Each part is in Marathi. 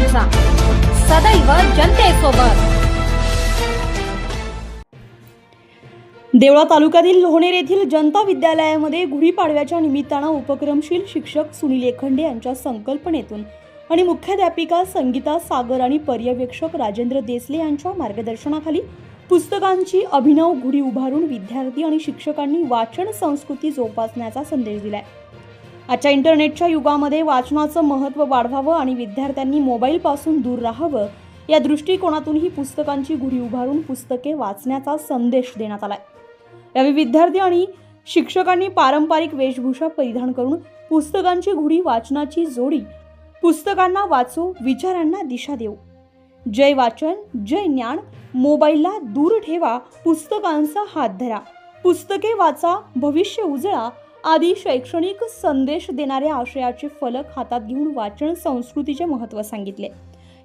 न्यूज सदैव जनतेसोबत। देवळा तालुक्यातील लोहनेर येथील जनता विद्यालयामध्ये गुढीपाडव्याच्या निमित्तानं उपक्रमशील शिक्षक सुनील एखंडे यांच्या संकल्पनेतून आणि मुख्याध्यापिका संगीता सागर आणि पर्यवेक्षक राजेंद्र देसले यांच्या मार्गदर्शनाखाली पुस्तकांची अभिनव गुढी उभारून विद्यार्थी आणि शिक्षकांनी वाचन संस्कृती जोपासण्याचा संदेश दिलाय। आजच्या इंटरनेटच्या युगामध्ये वाचनाचं महत्त्व वाढवावं आणि विद्यार्थ्यांनी मोबाईलपासून दूर राहावं या दृष्टिकोनातून ही पुस्तकांची गुढी उभारून पुस्तके वाचण्याचा संदेश देण्यात आलाय। यावेळी विद्यार्थी आणि शिक्षकांनी पारंपरिक वेशभूषा परिधान करून पुस्तकांची गुढी वाचनाची जोडी, पुस्तकांना वाचो, विचारांना दिशा देऊ, जय वाचन जय ज्ञान, मोबाईलला दूर ठेवा, पुस्तकांचा हात धरा, पुस्तके वाचा, भविष्य उजळा आदी शैक्षणिक संदेश देणाऱ्या आशयाचे फलक हातात घेऊन वाचन संस्कृतीचे महत्त्व सांगितले।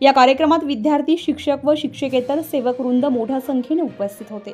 या कार्यक्रमात विद्यार्थी, शिक्षक व शिक्षकेतर सेवक वृंद मोठ्या संख्येने उपस्थित होते।